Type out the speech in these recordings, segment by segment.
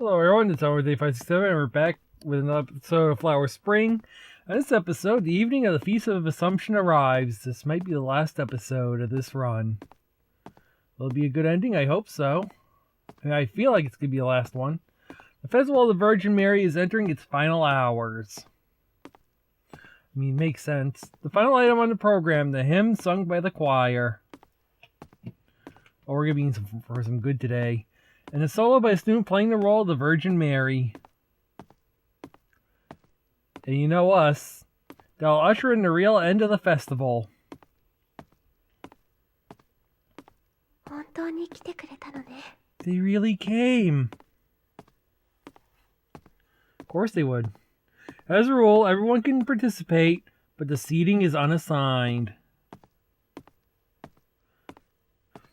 Hello everyone, it's Day 567 and we're back with another episode of Flower Spring. On this episode, the evening of the Feast of Assumption arrives. This might be the last episode of this run. Will it be a good ending? I hope so. I feel like it's going to be the last one. The Festival of the Virgin Mary is entering its final hours. I mean, makes sense. The final item on the program, the hymn sung by the choir. Oh, we're going to be for some good today. And a solo by a student playing the role of the Virgin Mary. And you know us. They'll usher in the real end of the festival. They really came. Of course they would. As a rule, everyone can participate, but the seating is unassigned.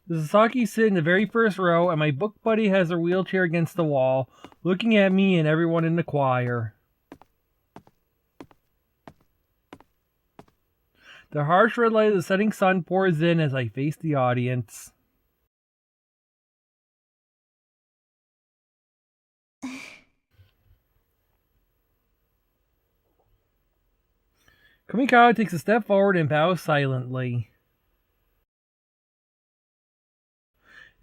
The Sasaki sit in the very first row, and my book buddy has her wheelchair against the wall, looking at me and everyone in the choir. The harsh red light of the setting sun pours in as I face the audience. Komikawa takes a step forward and bows silently.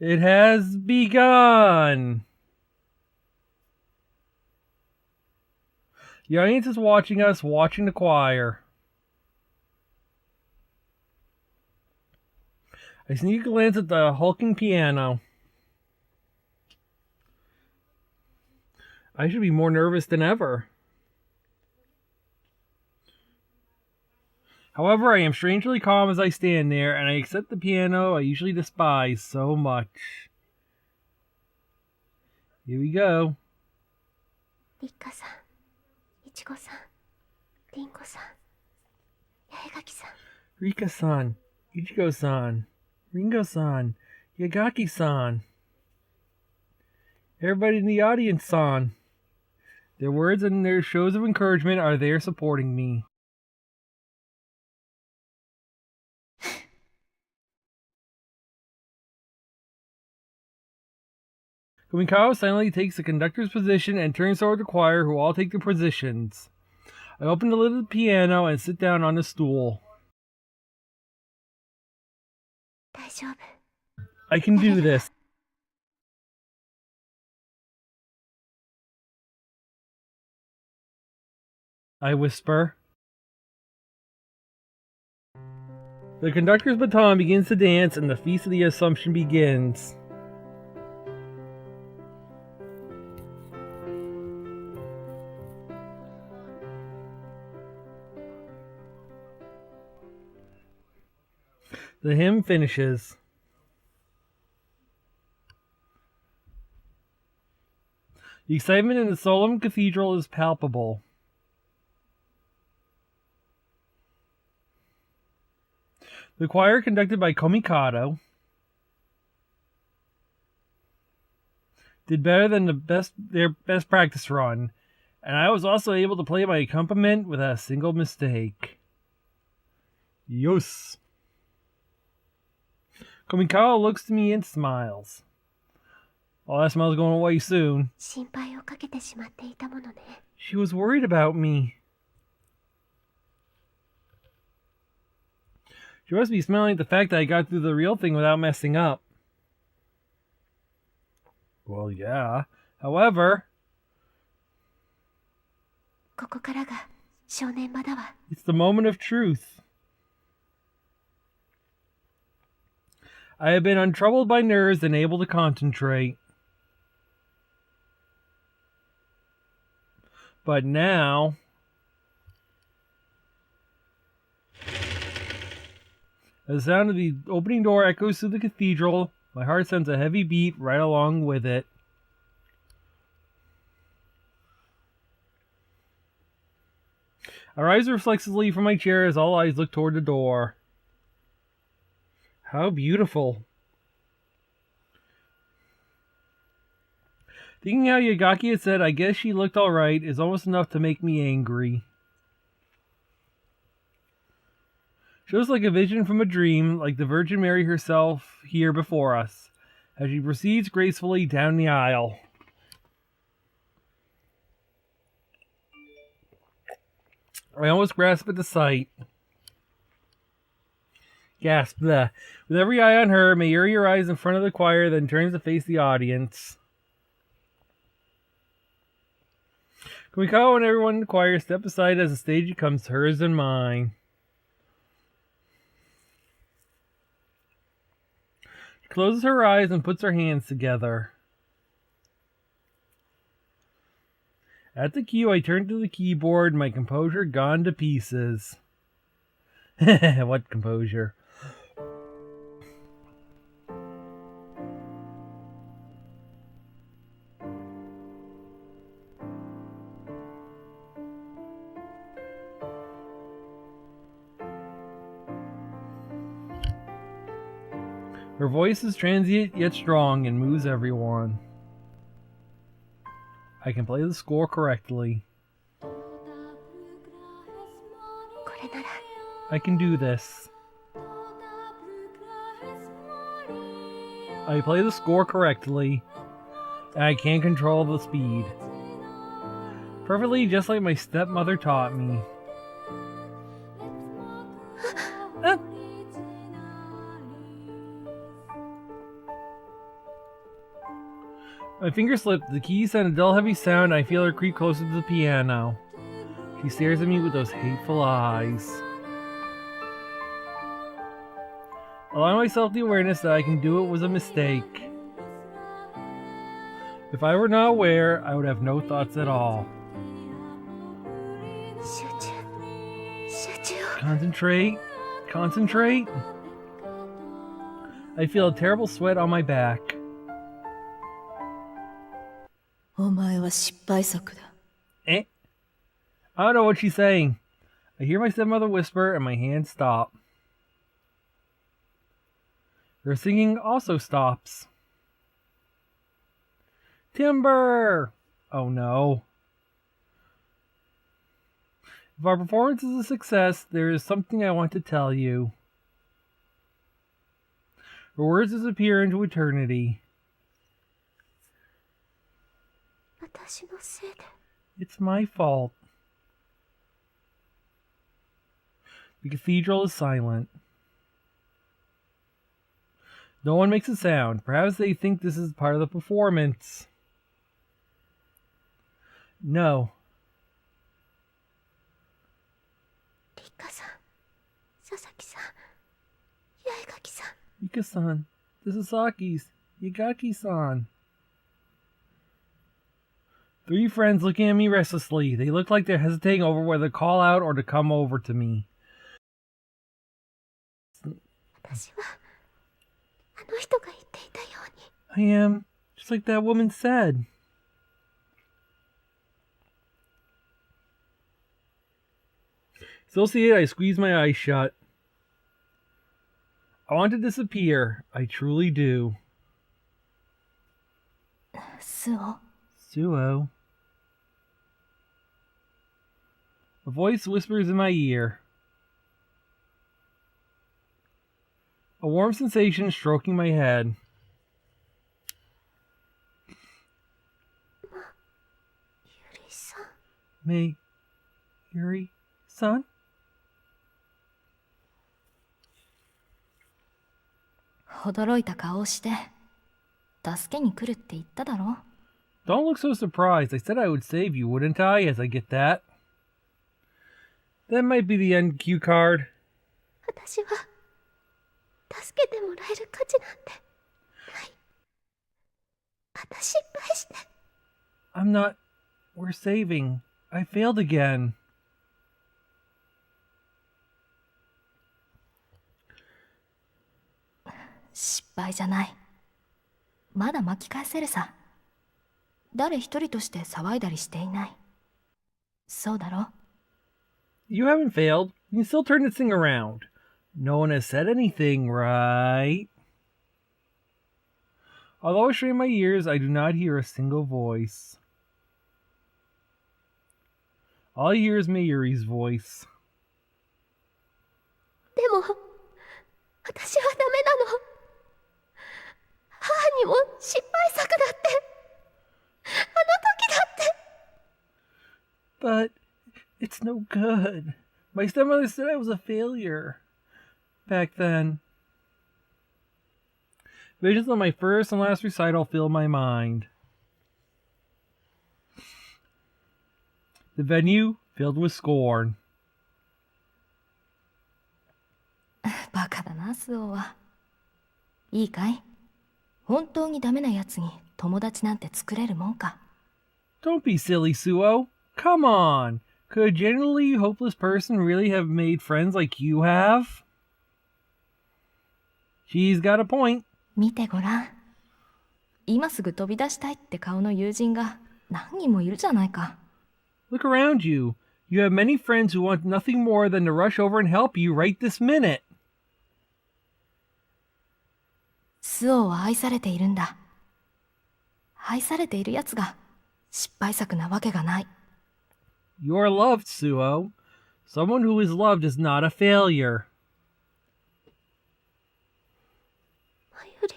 It has begun! The audience is watching us, watching the choir. I sneak a glance at the hulking piano. I should be more nervous than ever. However, I am strangely calm as I stand there, and I accept the piano I usually despise so much. Here we go. Rika-san, Ichigo-san, Ringo-san, Yagaki-san. Rika-san, Ichigo-san, Ringo-san, Yagaki-san. Everybody in the audience-san. Their words and their shows of encouragement are there supporting me. Komikawa silently takes the conductor's position and turns toward the choir, who all take their positions. I open the lid of the piano and sit down on the stool. I can do this. I whisper. The conductor's baton begins to dance and the Feast of the Assumption begins. The hymn finishes. The excitement in the solemn cathedral is palpable. The choir, conducted by Komikawa, did better than their best practice run, and I was also able to play my accompaniment without a single mistake. Yes. Komikawa looks to me and smiles. Oh, that smile's going away soon. She was worried about me. She must be smiling at the fact that I got through the real thing without messing up. Well, yeah. However, it's the moment of truth. I have been untroubled by nerves and able to concentrate. But now, as the sound of the opening door echoes through the cathedral, my heart sends a heavy beat right along with it. I rise reflexively from my chair as all eyes look toward the door. How beautiful. Thinking how Yagaki had said, I guess she looked alright, is almost enough to make me angry. Shows like a vision from a dream, like the Virgin Mary herself here before us, as she proceeds gracefully down the aisle. I almost grasp at the sight. Gasp. Bleh. With every eye on her, Mayuri arrives in front of the choir, then turns to face the audience. Kumiko and everyone in the choir step aside as the stage becomes hers and mine. She closes her eyes and puts her hands together. At the cue, I turn to the keyboard, my composure gone to pieces. What composure? Her voice is transient yet strong and moves everyone. I can play the score correctly. I can do this. I play the score correctly, and I can control the speed. Perfectly just like my stepmother taught me. My finger slipped, the keys send a dull heavy sound, and I feel her creep closer to the piano. She stares at me with those hateful eyes. Allowing myself the awareness that I can do it was a mistake. If I were not aware, I would have no thoughts at all. Concentrate. Concentrate. I feel a terrible sweat on my back. Eh? I don't know what she's saying. I hear my stepmother whisper and my hands stop. Her singing also stops. Timber! Oh no. If our performance is a success, there is something I want to tell you. Her words disappear into eternity. It's my fault. The cathedral is silent. No one makes a sound. Perhaps they think this is part of the performance. No. Rika-san, this is Saki's, Yagaki-san. 3 friends looking at me restlessly. They look like they're hesitating over whether to call out or to come over to me. I am, just like that woman said. Still see it, I squeeze my eyes shut. I want to disappear. I truly do. Suo. A voice whispers in my ear. A warm sensation stroking my head. Mayuri-san? Don't look so surprised. I said I would save you, wouldn't I, as I get that? That might be the end cue card. I'm not... We're saving. I failed again. You haven't failed. You can still turn this thing around. No one has said anything, right? Although I strain my ears, I do not hear a single voice. All I hear is Mayuri's voice. But It's no good. My stepmother said I was a failure back then. Visions of my first and last recital fill my mind. The venue filled with scorn. バカだな、スオは。いいかい？本当にダメなやつに友達なんて作れるもんか。Don't be silly, Suo. Come on. Could a genuinely hopeless person really have made friends like you have? She's got a point. 見てごらん。今すぐ飛び出したいって顔の友人が何人もいるじゃないか。Look around you. You have many friends who want nothing more than to rush over and help you right this minute. スオは愛されているんだ。愛されているやつが失敗作なわけがない。You are loved, Suo. Someone who is loved is not a failure. マユリ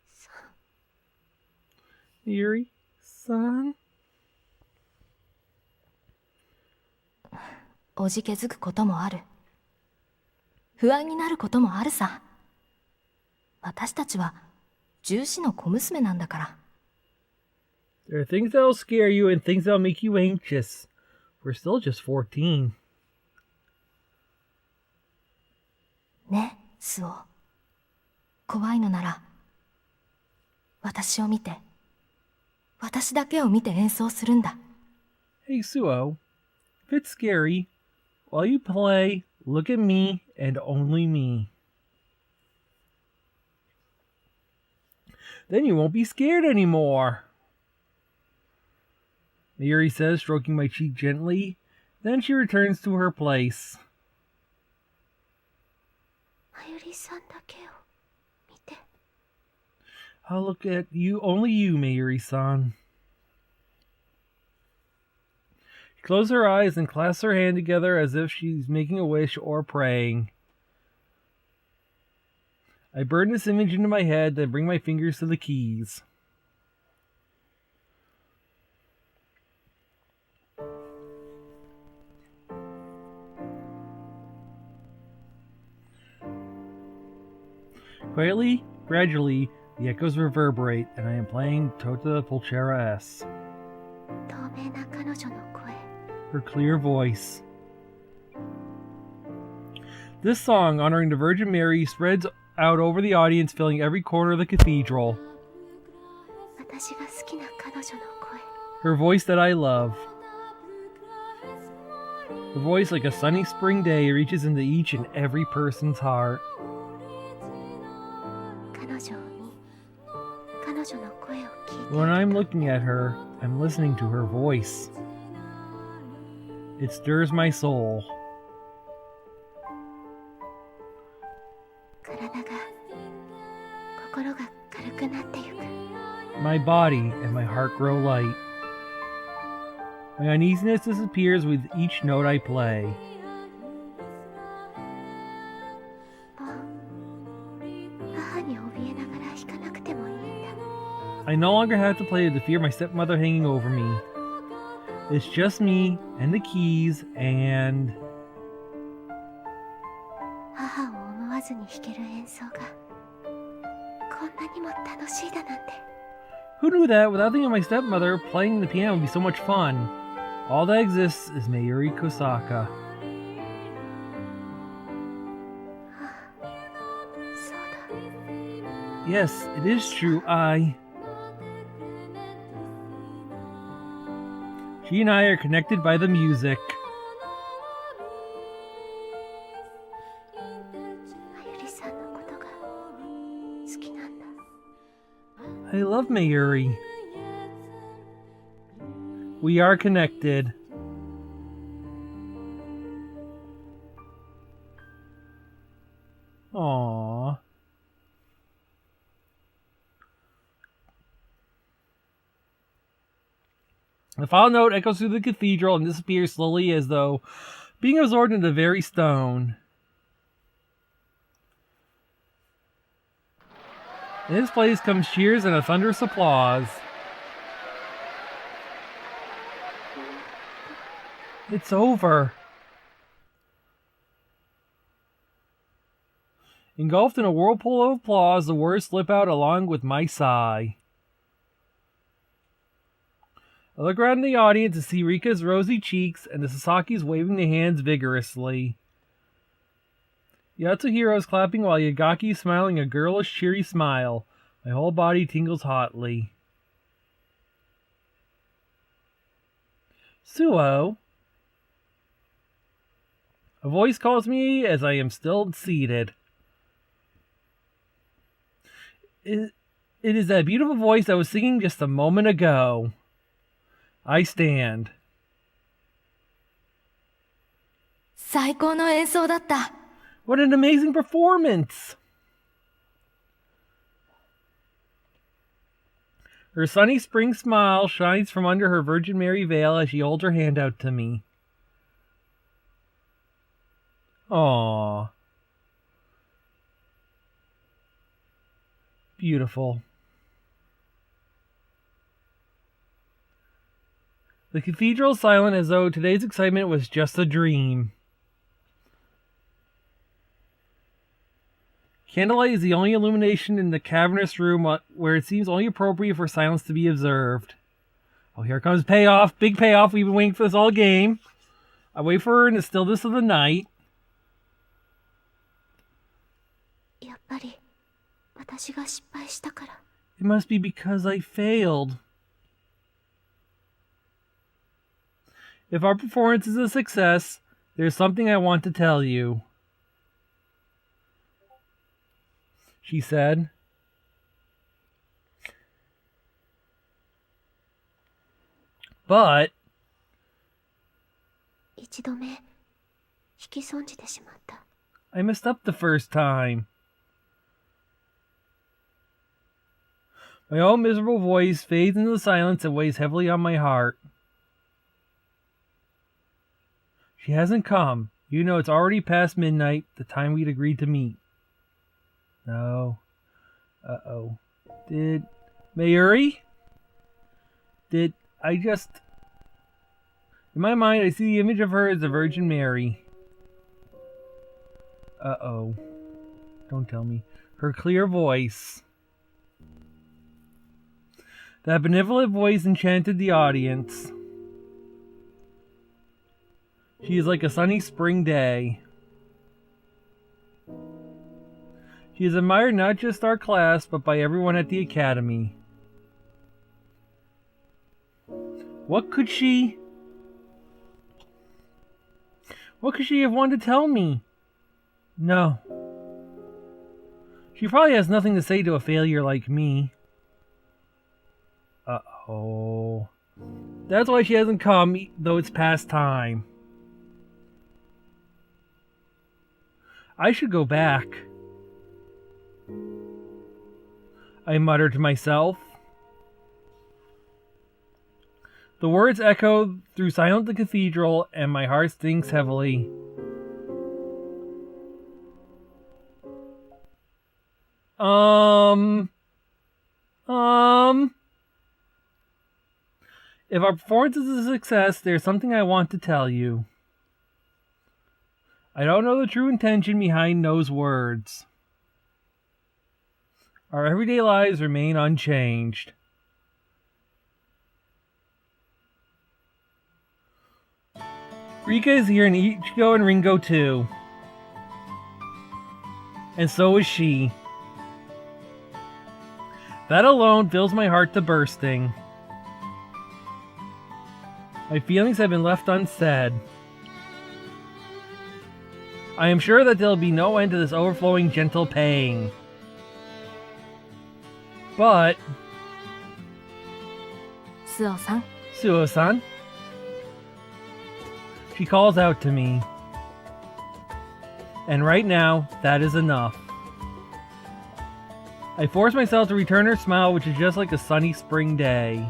さん。Mayuri, son? おじけづくこともある。不安になることもあるさ。私たちは獣師の小娘なんだから。There are things that'll scare you and things that'll make you anxious. We're still just 14. ね、スオ。怖いのなら、私を見て、私だけを見て演奏するんだ。Hey, Suo. If it's scary, while you play, look at me and only me. Then you won't be scared anymore. Mayuri says, stroking my cheek gently. Then she returns to her place. マユリさんだけを見て。I'll look at you, only you, Mayuri-san. She closes her eyes and clasps her hand together as if she's making a wish or praying. I burn this image into my head, then bring my fingers to the keys. Quietly, gradually, the echoes reverberate, and I am playing Tota Pulchera S. 透明な彼女の声。Her clear voice. This song, honoring the Virgin Mary, spreads out over the audience, filling every corner of the cathedral. 私が好きな彼女の声。Her voice that I love. The voice, like a sunny spring day, reaches into each and every person's heart. 彼女を見、彼女の声を聞いて。 When I'm looking at her, I'm listening to her voice. It stirs my soul. 体が、心が軽くなってゆく。 My body and my heart grow light. My uneasiness disappears with each note I play. もう、母に怯えながら弾かなくてもいいんだ。 I no longer have to play with the fear of my stepmother hanging over me. It's just me and the keys and... 母を思わずに弾ける演奏が、こんなにも楽しいだなんて。 Who knew that without thinking of my stepmother, playing the piano would be so much fun? All that exists is Mayuri Kosaka. そうだ。 Yes, it is true. She and I are connected by the music. まゆりさんのことが好きなんだ。 I love Mayuri. We are connected. Aww. The final note echoes through the cathedral and disappears slowly as though being absorbed into the very stone. In this place comes cheers and a thunderous applause. It's over. Engulfed in a whirlpool of applause, the words slip out along with my sigh. I look around the audience to see Rika's rosy cheeks and the Sasaki's waving their hands vigorously. Yatsuhiro is clapping while Yagaki is smiling a girlish, cheery smile. My whole body tingles hotly. Suo? A voice calls me as I am still seated. It is that beautiful voice that was singing just a moment ago. I stand. 最高の演奏だった。 What an amazing performance! Her sunny spring smile shines from under her Virgin Mary veil as she holds her hand out to me. Aww. Beautiful. The cathedral is silent as though today's excitement was just a dream. Candlelight is the only illumination in the cavernous room where it seems only appropriate for silence to be observed. Oh, here comes payoff. Big payoff. We've been waiting for this all game. I wait for her in the stillness of the night. やっぱり私が失敗したから。 It must be because I failed. If our performance is a success, there's something I want to tell you. She said. But 一度目引き損じてしまった。 I messed up the first time. My own miserable voice fades into the silence and weighs heavily on my heart. She hasn't come. You know it's already past midnight, the time we'd agreed to meet. No. Uh-oh. Did Mayuri? Did I just... In my mind, I see the image of her as the Virgin Mary. Uh-oh. Don't tell me. Her clear voice. That benevolent voice enchanted the audience. She is like a sunny spring day. She is admired not just our class, but by everyone at the academy. What could she have wanted to tell me? No. She probably has nothing to say to a failure like me. Uh-oh. That's why she hasn't come, though it's past time. I should go back. I muttered to myself. The words echo through silent the cathedral, and my heart stings heavily. If our performance is a success, there's something I want to tell you. I don't know the true intention behind those words. Our everyday lives remain unchanged. Rika is here and Ichigo and Ringo too. And so is she. That alone fills my heart to bursting. My feelings have been left unsaid. I am sure that there'll be no end to this overflowing gentle pain. But... Suo-san. Suo-san? She calls out to me. And right now, that is enough. I force myself to return her smile, which is just like a sunny spring day.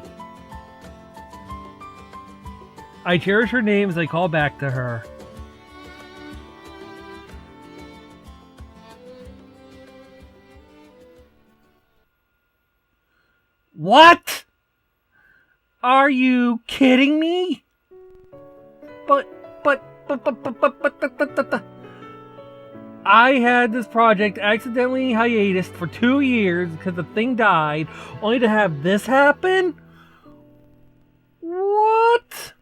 I cherish her name as I call back to her. What? Are you kidding me? But I had this project accidentally hiatus for 2 years because the thing died, only to have this happen? What?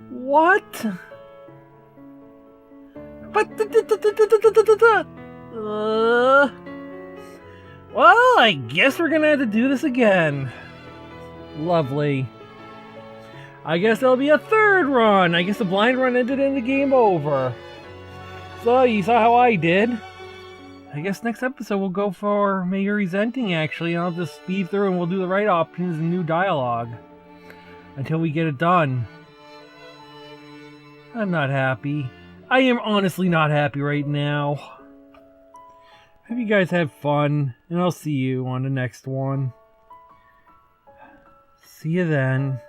What? But well, I guess we're gonna have to do this again. Lovely. I guess there'll be a third run. I guess the blind run ended in the game over. So, you saw how I did. I guess next episode we'll go for Mayuri's ending, actually, and I'll just speed through and we'll do the right options and new dialogue. Until we get it done. I'm not happy. I am honestly not happy right now. Hope you guys have fun, and I'll see you on the next one. See you then.